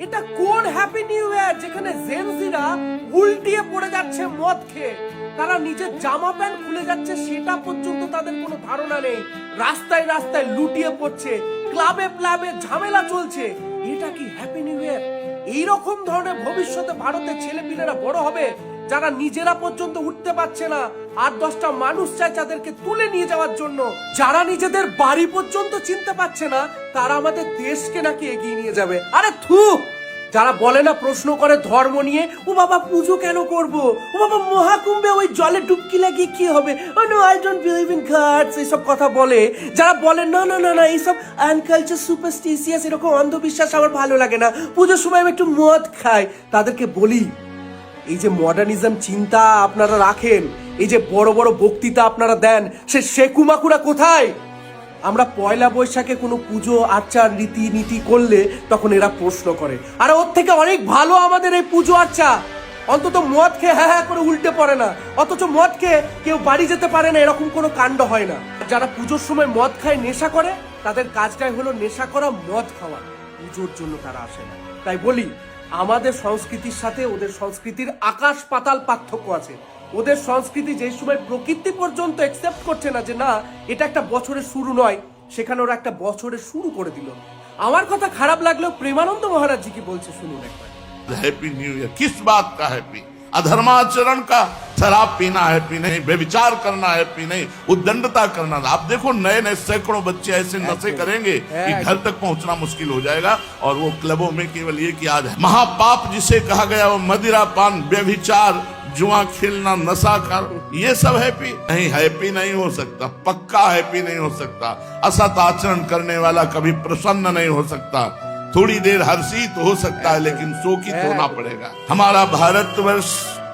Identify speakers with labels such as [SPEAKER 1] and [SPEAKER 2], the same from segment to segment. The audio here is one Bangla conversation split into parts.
[SPEAKER 1] এটা কোন হ্যাপি নিউ ইয়ার যেখানে জেনজিরা উল্টিয়ে পড়ে যাচ্ছে মদ খেয়ে, তারা নিজের জামা প্যান্ট খুলে যাচ্ছে সেটা পর্যন্ত তাদের কোনো ধারণা নেই, রাস্তায় রাস্তায় লুটিয়ে পড়ছে, ক্লাবে ক্লাবে ঝামেলা চলছে। এটা কি হ্যাপি নিউ ইয়ার? এইরকম ধরনের ভবিষ্যতে ভারতের ছেলেপিলেরা বড় হবে যারা নিজেরা পর্যন্ত উঠতে পারছে না, আর 10টা মানুষ চায় তাদেরকে তুলে নিয়ে যাওয়ার জন্য, যারা নিজেদের বাড়ি পর্যন্ত চিনতে পারছে না, তারা আমাদের দেশকে নাকি এগিয়ে নিয়ে যাবে। আরে থু! যারা বলে না, প্রশ্ন করে ধর্ম নিয়ে, ও বাবা পুজো কেন করব, ও বাবা মহাকুম্ভে ওই জলে ডুবকি লাগিয়ে কি হবে, oh no I don't believe in gods, এইসব কথা বলে, যারা বলে না না না না এইসব আনকালচার সুপারস্টিশিয়াস এরকম অন্ধবিশ্বাস আমার ভালো লাগে না, পুজোর সময় আমি একটু মদ খাই, তাদেরকে বলি এই যে মডার্নিজম চিন্তা আপনারা রাখেন, এই যে বড় বড় বক্তৃতা আপনারা দেন, সে শেকুমাকুরা কোথায়? আমরা পয়লা বৈশাখে কোনো পুজো আচার রীতি নীতি করলে তখন এরা প্রশ্ন করে, আর ওর থেকে অনেক ভালো আমাদের এই পুজো আচ্ছা। অন্তত মদ খেয়ে হ্যাঁ হ্যাঁ করে উল্টে পড়ে না, অথচ মদ খেয়ে কেউ বাড়ি যেতে পারে না, এরকম কোনো কাণ্ড হয় না। যারা পুজোর সময় মদ খায়, নেশা করে, তাদের কাজটাই হলো নেশা করা, মদ খাওয়া, পুজোর জন্য তারা আসে না। তাই বলি, আমাদের সংস্কৃতির সাথে ওদের সংস্কৃতির আকাশ পাতাল পার্থক্য আছে। ওদের সংস্কৃতি যে সময় প্রকৃতি পর্যন্ত একসেপ্ট করছে না যে না এটা একটা বছরের শুরু নয়, সেখানে ওরা একটা বছরের শুরু করে দিল। আমার কথা খারাপ লাগলেও প্রেমানন্দ মহারাজ জি কি বলছে শুনুন একবার।
[SPEAKER 2] हैप्पी न्यू ईयर किस बात का हैप्पी? अधर्माचरण का, शराब पीना हैप्पी नहीं, व्यभिचार करना हैप्पी नहीं, उद्दंडता करना। आप देखो नए नए सैकड़ों बच्चे ऐसे नशे करेंगे कि घर तक पहुंचना मुश्किल हो जाएगा, और वो क्लबों में केवल ये कि आज महापाप जिसे कहा गया वो मदिरा पान, व्यभिचार, जुआ खेलना, नशा कर, ये सब हैप्पी नहीं? हैप्पी नहीं हो सकता, पक्का हैप्पी नहीं हो सकता। असत आचरण करने वाला कभी प्रसन्न नहीं हो सकता। थोड़ी देर हर्षित हो सकता है लेकिन शोकित होना पड़ेगा। हमारा भारतवर्ष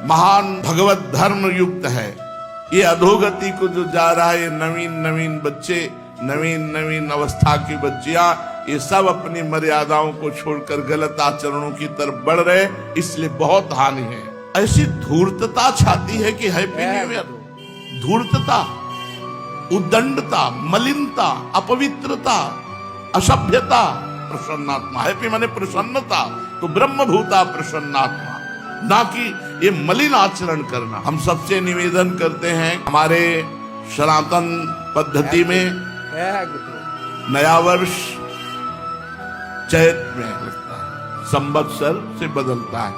[SPEAKER 2] महान भगवत धर्म युक्त है। ये अधोगति को जो जा रहा है, ये नवीन नवीन बच्चे, नवीन नवीन अवस्था की बच्चियां, ये सब अपनी मर्यादाओं को छोड़कर गलत आचरणों की तरफ बढ़ रहे, इसलिए बहुत हानि है। ऐसी धूर्तता छाती है कि हैप्पी न्यू ईयर, धूर्तता, उद्दंडता, मलिनता, अपवित्रता, असभ्यता। प्रसन्नात्मा, हैप्पी माने प्रसन्नता, तो ब्रह्मभूता प्रसन्नात्मा, ना कि ये मलिन आचरण करना। हम सबसे निवेदन करते हैं, हमारे सनातन पद्धति में नया वर्ष चैत में लगता है, संवत्सर से बदलता है।